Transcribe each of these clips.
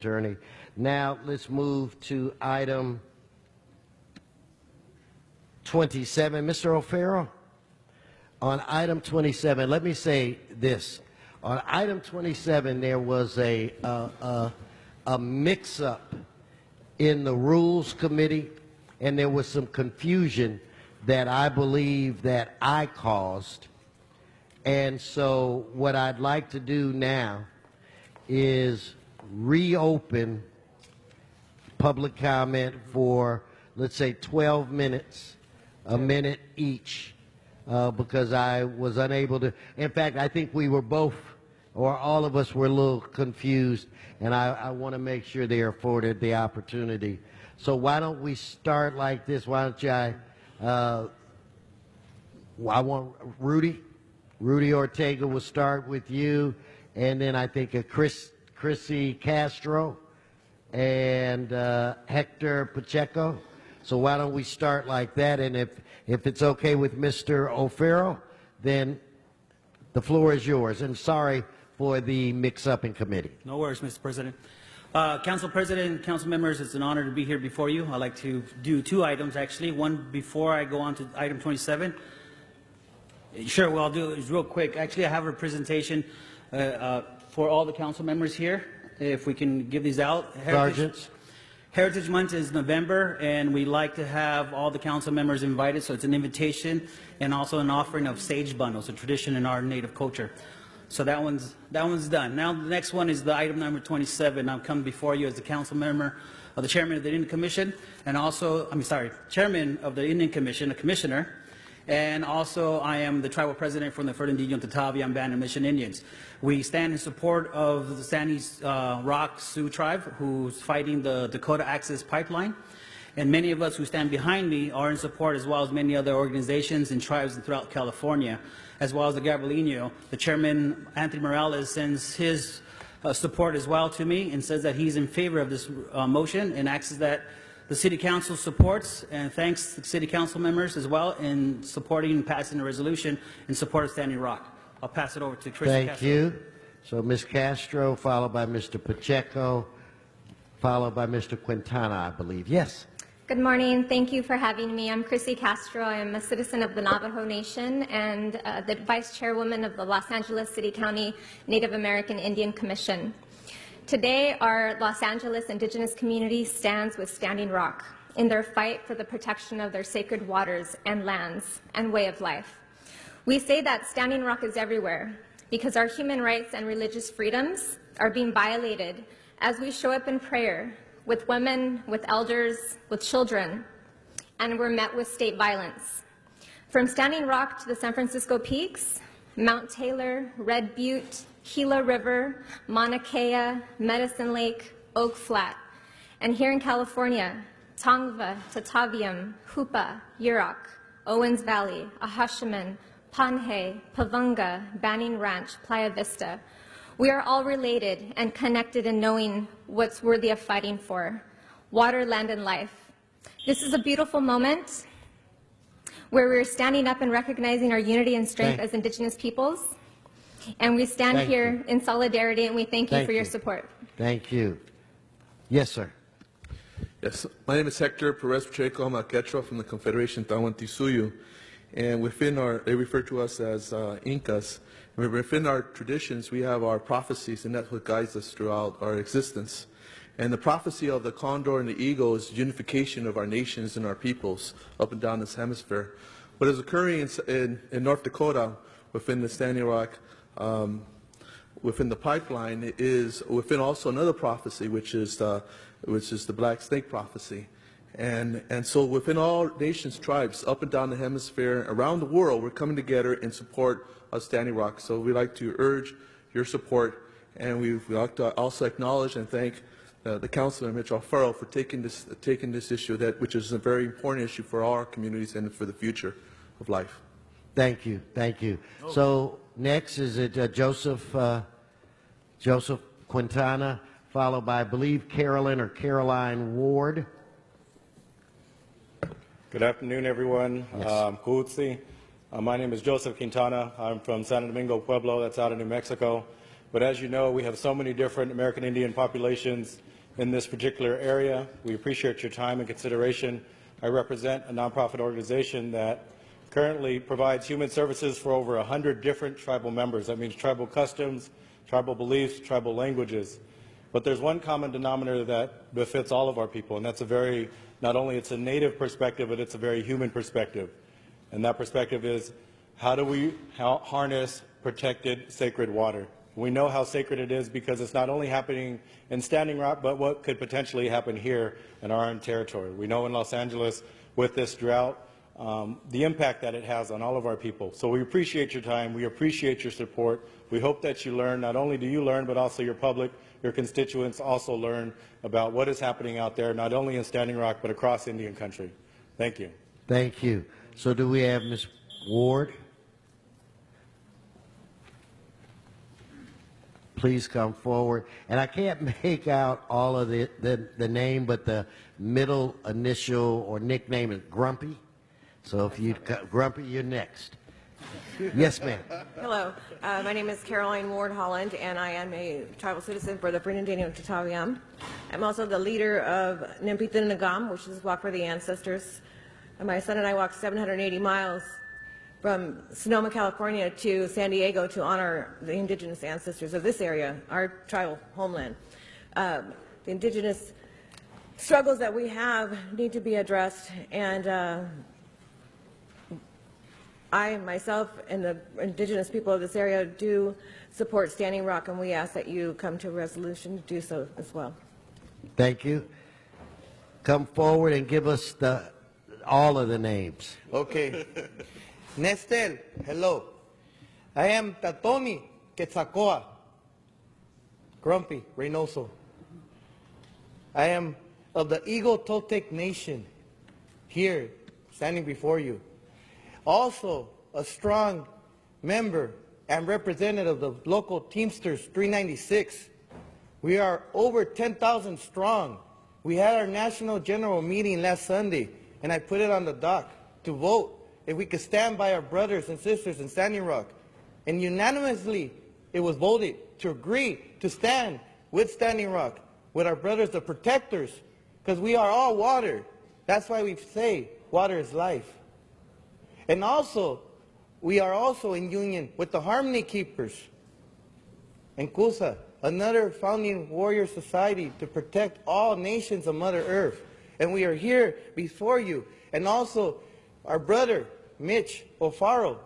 Attorney. Now let's move to item 27. Mr. O'Farrell, on item 27, let me say this. On item 27, there was a mix-up in the Rules Committee, and there was some confusion that I believe that I caused. And so what I'd like to do now is reopen public comment for, let's say, 12 minutes, a minute each, because I was unable to. In fact, I think we were both, or all of us were a little confused, and I want to make sure they are afforded the opportunity. So why don't we start like this? Why don't I want Rudy Ortega will start with you, and then I think Chrissy Castro and Hector Pacheco. So why don't we start like that? And if it's okay with Mr. O'Farrell, then the floor is yours. And sorry for the mix-up in committee. No worries, Mr. President. Council President, council members, it's an honor to be here before you. I'd like to do two items, actually. One before I go on to item 27. Sure, what I'll do is real quick. Actually, I have a presentation for all the council members here. If we can give these out. Heritage Month is November, and we like to have all the council members invited, so it's an invitation and also an offering of sage bundles, a tradition in our native culture. So that one's done. Now the next one is the item number 27. I'm coming before you as the council member of the chairman of the Indian Commission, and also, chairman of the Indian Commission, a commissioner. And also, I am the tribal president from the Fernandinho and Tatavia and Banded Mission Indians. We stand in support of the Standing Rock Sioux Tribe, who's fighting the Dakota Access Pipeline. And many of us who stand behind me are in support, as well as many other organizations and tribes throughout California, as well as the Gabrielino. The chairman, Anthony Morales, sends his support as well to me and says that he's in favor of this motion and asks that the City Council supports, and thanks to the City Council members as well in supporting and passing the resolution in support of Standing Rock. I'll pass it over to Chris Castro. Thank you. So Ms. Castro, followed by Mr. Pacheco, followed by Mr. Quintana, I believe. Yes. Good morning. Thank you for having me. I'm Chrissy Castro. I'm a citizen of the Navajo Nation and the Vice Chairwoman of the Los Angeles City County Native American Indian Commission. Today, our Los Angeles Indigenous community stands with Standing Rock in their fight for the protection of their sacred waters and lands and way of life. We say that Standing Rock is everywhere because our human rights and religious freedoms are being violated as we show up in prayer with women, with elders, with children, and we're met with state violence. From Standing Rock to the San Francisco Peaks, Mount Taylor, Red Butte, Gila River, Mauna Kea, Medicine Lake, Oak Flat, and here in California, Tongva, Tataviam, Hoopa, Yurok, Owens Valley, Ahashiman, Panhe, Pavunga, Banning Ranch, Playa Vista. We are all related and connected in knowing what's worthy of fighting for, water, land, and life. This is a beautiful moment where we're standing up and recognizing our unity and strength as Indigenous peoples. And we stand here in solidarity, and we thank you for your support. Thank you. Yes, sir. Yes, my name is Hector Perez Pacheco. I'm a Quechua from the Confederation Tahuantinsuyo, and they refer to us as Incas. And within our traditions, we have our prophecies, and that's what guides us throughout our existence. And the prophecy of the condor and the eagle is unification of our nations and our peoples up and down this hemisphere. What is occurring in North Dakota within the Standing Rock within the pipeline is within also another prophecy, which is the Black Snake prophecy. And so within all nations, tribes, up and down the hemisphere, around the world, we're coming together in support of Standing Rock. So we'd like to urge your support, and we'd like to also acknowledge and thank the Councilman Mitch O'Farrell for taking this issue, which is a very important issue for our communities and for the future of life. Thank you. Thank you. So next is Joseph Quintana, followed by, I believe, Carolyn or Caroline Ward. Good afternoon, everyone. Yes. My name is Joseph Quintana. I'm from San Domingo Pueblo, that's out in New Mexico. But as you know, we have so many different American Indian populations in this particular area. We appreciate your time and consideration. I represent a nonprofit organization that currently provides human services for over 100 different tribal members. That means tribal customs, tribal beliefs, tribal languages. But there's one common denominator that befits all of our people, and that's not only it's a native perspective, but it's a very human perspective. And that perspective is, how do we harness protected sacred water? We know how sacred it is because it's not only happening in Standing Rock, but what could potentially happen here in our own territory. We know in Los Angeles with this drought, the impact that it has on all of our people. So we appreciate your time. We appreciate your support. We hope that you learn. Not only do you learn, but also your public, your constituents also learn about what is happening out there, not only in Standing Rock, but across Indian country. Thank you. Thank you. So do we have Ms. Ward? Please come forward. And I can't make out all of the name, but the middle initial or nickname is Grumpy. So if you, Grumpy, you're next. Yes, ma'am. Hello, my name is Caroline Ward Holland, and I am a tribal citizen for the Fernandino Tataviam. I'm also the leader of Nempitan Nagam, which is Walk for the Ancestors. And my son and I walked 780 miles from Sonoma, California to San Diego to honor the indigenous ancestors of this area, our tribal homeland. The indigenous struggles that we have need to be addressed, and I, myself, and the indigenous people of this area do support Standing Rock, and we ask that you come to a resolution to do so as well. Thank you. Come forward and give us all of the names. Okay. Nestel, hello. I am Tatoni Quetzalcoatl, Grumpy, Reynoso. I am of the Eagle Toltec Nation, here, standing before you. Also, a strong member and representative of the local Teamsters 396. We are over 10,000 strong. We had our national general meeting last Sunday, and I put it on the dock to vote if we could stand by our brothers and sisters in Standing Rock. And unanimously, it was voted to agree to stand with Standing Rock, with our brothers, the protectors, because we are all water. That's why we say water is life. And also, we are also in union with the Harmony Keepers and KUSA, another founding warrior society to protect all nations of Mother Earth. And we are here before you. And also, our brother, Mitch O'Farrell,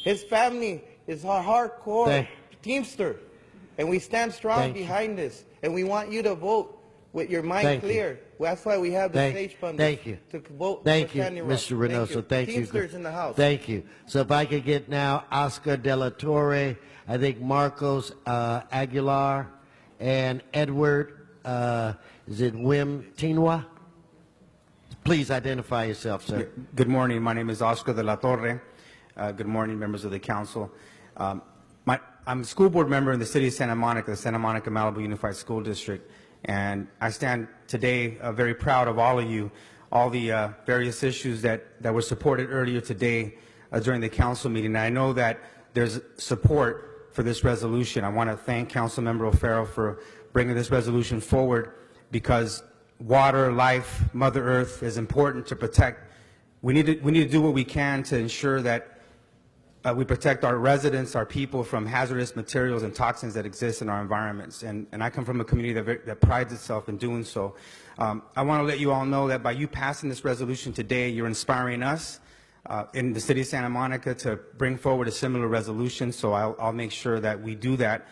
his family is our hardcore Teamster. And we stand strong behind this. And we want you to vote with your mind clear. That's why we have the stage funders to vote for Standing Rock. Mr. Reynoso. Thank you. Teamsters in the house. Thank you. So if I could get now Oscar De La Torre, I think Marcos Aguilar, and Edward, is it Wim Tinwa? Please identify yourself, sir. Good morning. My name is Oscar De La Torre. Good morning, members of the council. I'm a school board member in the city of Santa Monica, the Santa Monica Malibu Unified School District. And I stand today very proud of all of you, all the various issues that were supported earlier today during the council meeting. And I know that there's support for this resolution. I want to thank Councilmember O'Farrell for bringing this resolution forward, because water, life, Mother Earth is important to protect. We need to do what we can to ensure that we protect our residents, our people, from hazardous materials and toxins that exist in our environments. And I come from a community that prides itself in doing so. I want to let you all know that by you passing this resolution today, you're inspiring us in the city of Santa Monica to bring forward a similar resolution. So I'll make sure that we do that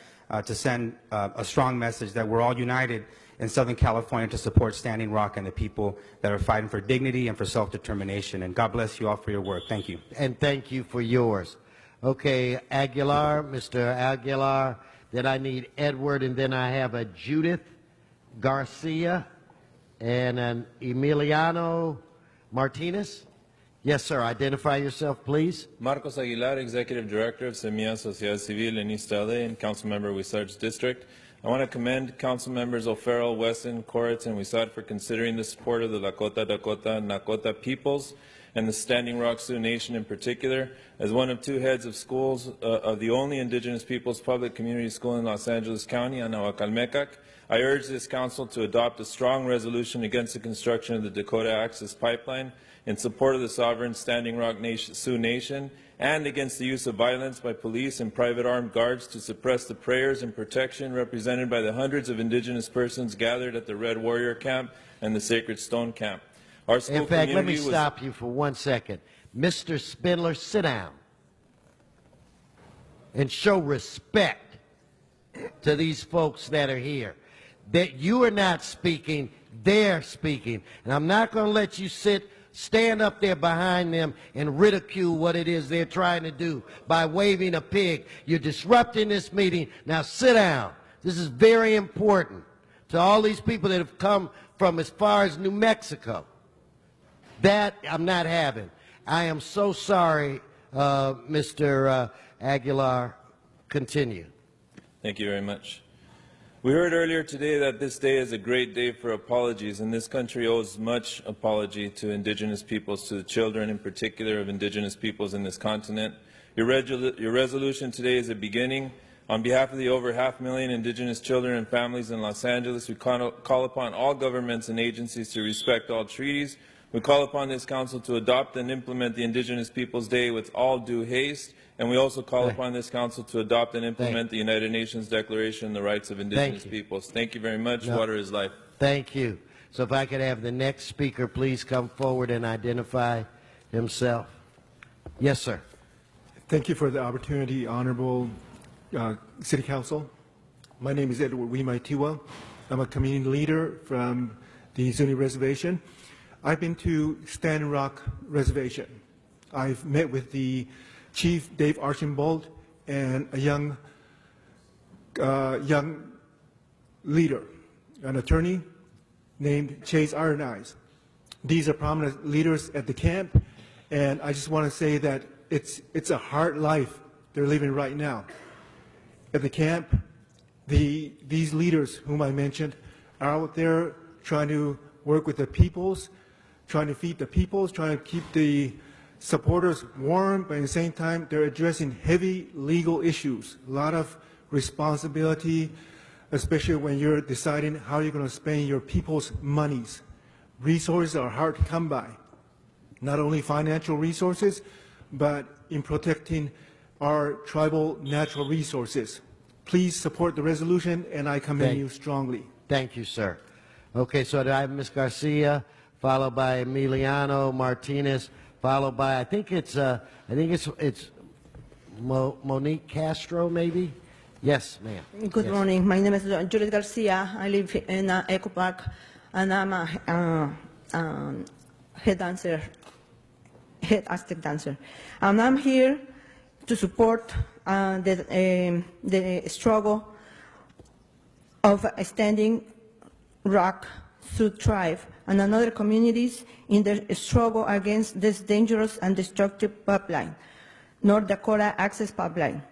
to send a strong message that we're all united in Southern California to support Standing Rock and the people that are fighting for dignity and for self-determination. And God bless you all for your work. Thank you. And thank you for yours. Okay, Aguilar, Mr. Aguilar. Then I need Edward, and then I have a Judith Garcia and an Emiliano Martinez. Yes, sir. Identify yourself, please. Marcos Aguilar, Executive Director of Semilla Sociedad Civil in East LA and Councilmember Wisar's District. I want to commend Council Members O'Farrell, Wesson, Koretz, and Wisar for considering the support of the Lakota, Dakota, Nakota peoples and the Standing Rock Sioux Nation in particular. As one of two heads of schools of the only indigenous peoples public community school in Los Angeles County, Anahuacalmecac, I urge this Council to adopt a strong resolution against the construction of the Dakota Access Pipeline in support of the sovereign Standing Rock Sioux Nation and against the use of violence by police and private armed guards to suppress the prayers and protection represented by the hundreds of Indigenous persons gathered at the Red Warrior Camp and the Sacred Stone Camp. Our school In fact, let me community stop you for 1 second. Mr. Spindler, sit down and show respect to these folks that are here. That you are not speaking, they're speaking. And I'm not going to let you stand up there behind them and ridicule what it is they're trying to do by waving a pig. You're disrupting this meeting. Now sit down. This is very important to all these people that have come from as far as New Mexico. That I'm not having. I am so sorry, Mr. Aguilar. Continue. Thank you very much. We heard earlier today that this day is a great day for apologies, and this country owes much apology to Indigenous peoples, to the children in particular of Indigenous peoples in this continent. Your resolution today is a beginning. On behalf of the over 500,000 Indigenous children and families in Los Angeles, we call upon all governments and agencies to respect all treaties. We call upon this Council to adopt and implement the Indigenous Peoples Day with all due haste. And we also call upon this Council to adopt and implement the United Nations Declaration on the Rights of Indigenous Peoples. Thank you very much. Water is life. Thank you. So if I could have the next speaker please come forward and identify himself. Yes, sir. Thank you for the opportunity, Honorable City Council. My name is Edward Wimaitiwa. I'm a community leader from the Zuni Reservation. I've been to Standing Rock Reservation. I've met with the Chief Dave Archambault and a young leader, an attorney named Chase Iron Eyes. These are prominent leaders at the camp, and I just want to say that it's a hard life they're living right now. At the camp, these leaders whom I mentioned are out there trying to work with the peoples, trying to feed the peoples, trying to keep the supporters warm, but at the same time, they're addressing heavy legal issues, a lot of responsibility, especially when you're deciding how you're going to spend your people's monies. Resources are hard to come by, not only financial resources, but in protecting our tribal natural resources. Please support the resolution, and I commend you strongly. Thank you, sir. Okay, so I have Ms. Garcia, followed by Emiliano Martinez, followed by I think it's Monique Castro, maybe. Yes, ma'am. Good morning. My name is Juliet Garcia. I live in Echo Park, and I'm a head Aztec dancer. And I'm here to support the struggle of Standing Rock Sioux Tribe and other communities in their struggle against this dangerous and destructive pipeline, North Dakota Access Pipeline.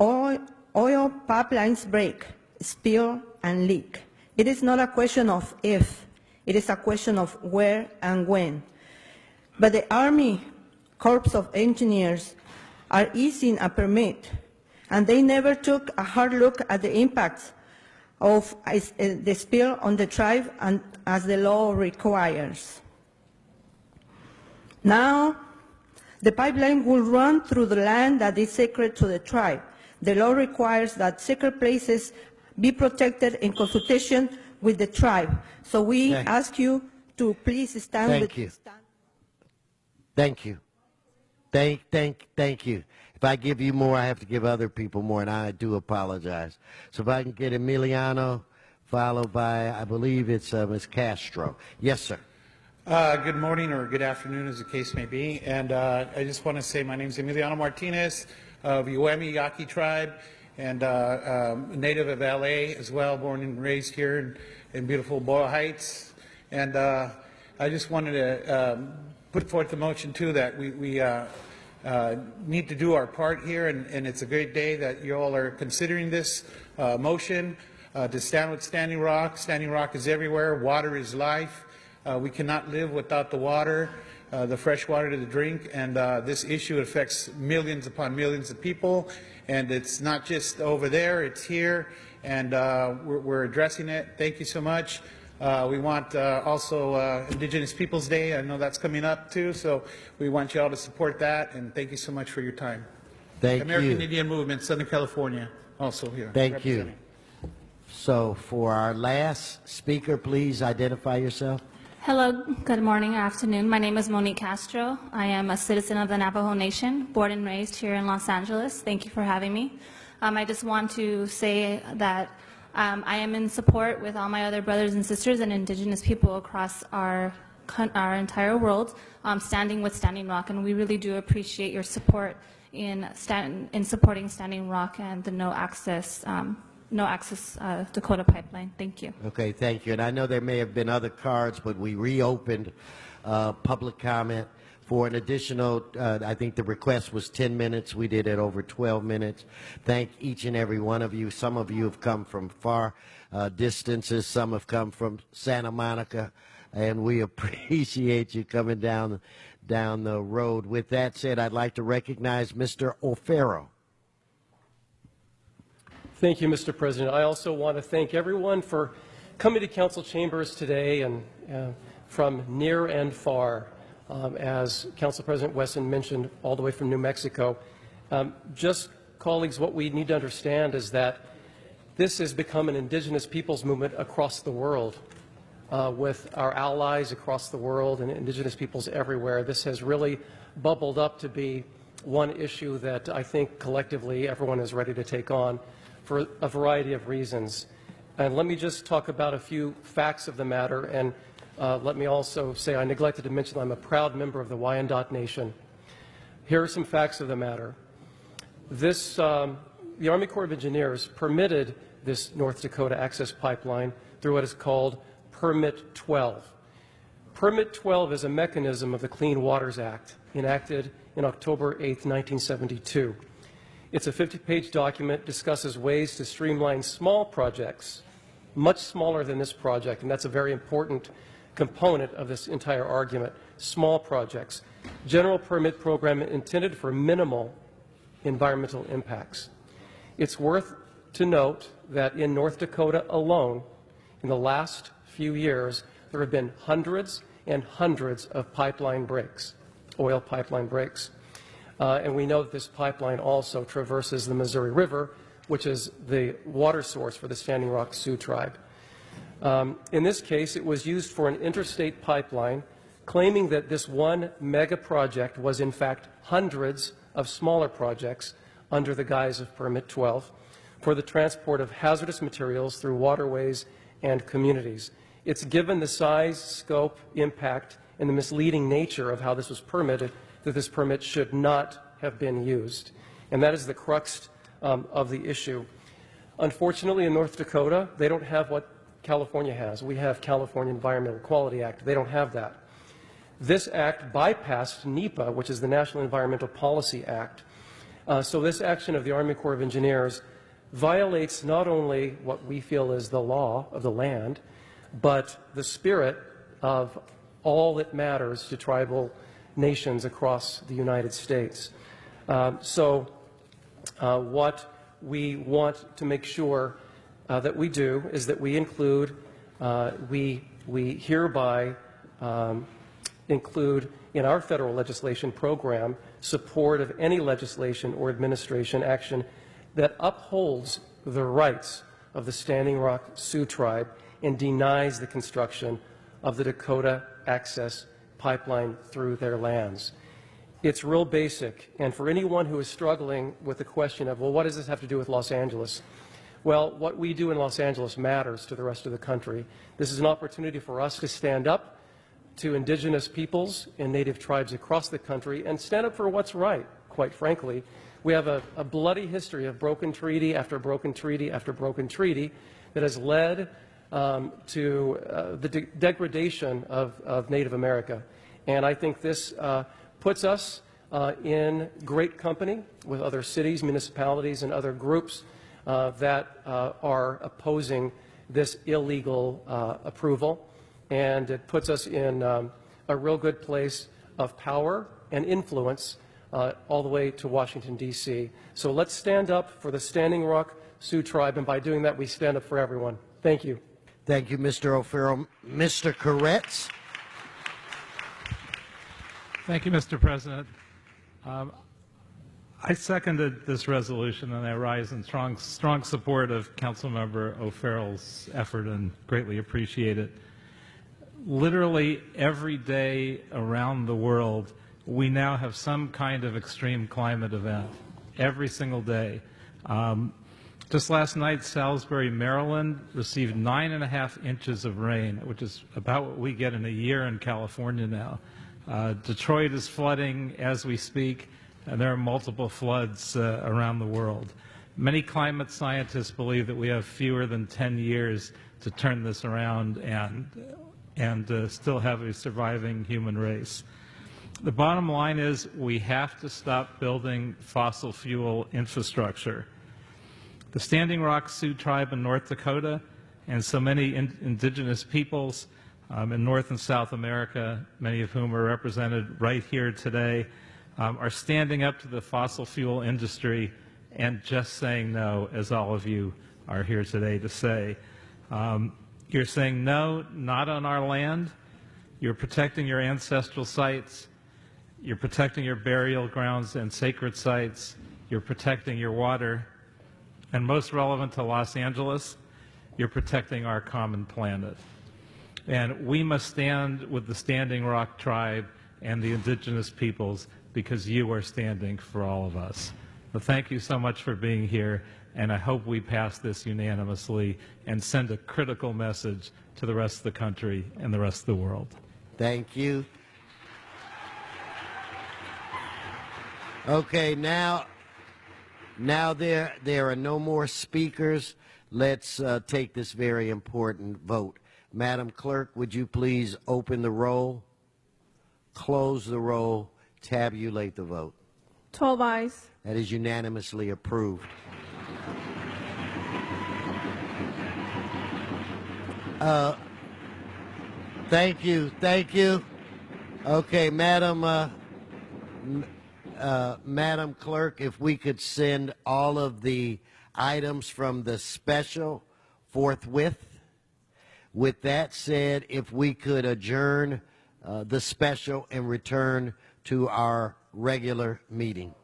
Oil pipelines break, spill, and leak. It is not a question of if, it is a question of where and when. But the Army Corps of Engineers are issuing a permit, and they never took a hard look at the impacts of the spill on the tribe and as the law requires. Now, the pipeline will run through the land that is sacred to the tribe. The law requires that sacred places be protected in consultation with the tribe. So we ask you to please stand with us. Thank you. Thank you. If I give you more, I have to give other people more, and I do apologize. So if I can get Emiliano, followed by, I believe it's Ms. Castro. Yes, sir. Good morning or good afternoon, as the case may be. And I just want to say my name is Emiliano Martinez of Uemi Yaqui Tribe, and native of LA as well, born and raised here in beautiful Boyle Heights. And I just wanted to put forth the motion, too, that we need to do our part here, and it's a great day that you all are considering this motion to stand with Standing Rock. Standing Rock is everywhere. Water is life. We cannot live without the water, the fresh water to drink, and this issue affects millions upon millions of people, and it's not just over there, it's here, and we're addressing it. Thank you so much. We want also Indigenous Peoples Day. I know that's coming up too, so we want you all to support that, and thank you so much for your time. Thank American you. Indian Movement, Southern California, also here. Thank you. representing. So for our last speaker, please identify yourself. Hello, good morning or afternoon. My name is Monique Castro. I am a citizen of the Navajo Nation, born and raised here in Los Angeles. Thank you for having me. I just want to say that I am in support with all my other brothers and sisters and Indigenous people across our entire world, standing with Standing Rock, and we really do appreciate your support in supporting Standing Rock and the no access Dakota Pipeline. Thank you. Okay, thank you. And I know there may have been other cards, but we reopened public comment for an additional, I think the request was 10 minutes. We did it over 12 minutes. Thank each and every one of you. Some of you have come from far distances. Some have come from Santa Monica, and we appreciate you coming down the road. With that said, I'd like to recognize Mr. O'Farrell. Thank you, Mr. President. I also want to thank everyone for coming to council chambers today and from near and far, as Council President Wesson mentioned, all the way from New Mexico. Just, colleagues, what we need to understand is that this has become an indigenous peoples movement across the world, with our allies across the world and indigenous peoples everywhere. This has really bubbled up to be one issue that I think collectively everyone is ready to take on, for a variety of reasons. And let me just talk about a few facts of the matter, and let me also say I neglected to mention I'm a proud member of the Wyandot Nation. Here are some facts of the matter. The Army Corps of Engineers permitted this North Dakota Access Pipeline through what is called Permit 12. Permit 12 is a mechanism of the Clean Waters Act, enacted in October 8, 1972. It's a 50-page document, discusses ways to streamline small projects, much smaller than this project, and that's a very important component of this entire argument, small projects. General permit program intended for minimal environmental impacts. It's worth to note that in North Dakota alone, in the last few years, there have been hundreds and hundreds of pipeline breaks, oil pipeline breaks. And we know that this pipeline also traverses the Missouri River, which is the water source for the Standing Rock Sioux Tribe. In this case, it was used for an interstate pipeline, claiming that this one mega project was in fact hundreds of smaller projects under the guise of Permit 12 for the transport of hazardous materials through waterways and communities. It's given the size, scope, impact, and the misleading nature of how this was permitted that this permit should not have been used. And that is the crux of the issue. Unfortunately, in North Dakota, they don't have what California has. We have California Environmental Quality Act. They don't have that. This act bypassed NEPA, which is the National Environmental Policy Act. So this action of the Army Corps of Engineers violates not only what we feel is the law of the land, but the spirit of all that matters to tribal nations across the United States. What we want to make sure that we do is that we include, we hereby include in our federal legislation program support of any legislation or administration action that upholds the rights of the Standing Rock Sioux Tribe and denies the construction of the Dakota Access Pipeline through their lands. It's real basic, and for anyone who is struggling with the question of, well, what does this have to do with Los Angeles? Well, what we do in Los Angeles matters to the rest of the country. This is an opportunity for us to stand up to indigenous peoples and native tribes across the country and stand up for what's right, quite frankly. We have a bloody history of broken treaty after broken treaty after broken treaty that has led to the degradation of Native America. And I think this puts us in great company with other cities, municipalities, and other groups that are opposing this illegal approval. And it puts us in a real good place of power and influence all the way to Washington, D.C. So let's stand up for the Standing Rock Sioux Tribe, and by doing that, we stand up for everyone. Thank you. Thank you, Mr. O'Farrell. Mr. Koretz? Thank you, Mr. President. I seconded this resolution, and I rise in strong support of Councilmember O'Farrell's effort and greatly appreciate it. Literally every day around the world, we now have some kind of extreme climate event. Every single day. Just last night, Salisbury, Maryland received 9.5 inches of rain, which is about what we get in a year in California now. Detroit is flooding as we speak, and there are multiple floods around the world. Many climate scientists believe that we have fewer than 10 years to turn this around and still have a surviving human race. The bottom line is we have to stop building fossil fuel infrastructure. The Standing Rock Sioux Tribe in North Dakota and so many indigenous peoples in North and South America, many of whom are represented right here today, are standing up to the fossil fuel industry and just saying no, as all of you are here today to say. You're saying no, not on our land. You're protecting your ancestral sites. You're protecting your burial grounds and sacred sites. You're protecting your water. And most relevant to Los Angeles, you're protecting our common planet. And we must stand with the Standing Rock Tribe and the indigenous peoples because you are standing for all of us. Well, thank you so much for being here, and I hope we pass this unanimously and send a critical message to the rest of the country and the rest of the world. Thank you. Okay, now there are no more speakers. Let's take this very important vote. Madam Clerk, would you please open the roll, close the roll, tabulate the vote. 12 ayes. That is unanimously approved. Thank you. Thank you. Okay, Madam Clerk, if we could send all of the items from the special forthwith. With that said, if we could adjourn the special and return to our regular meeting.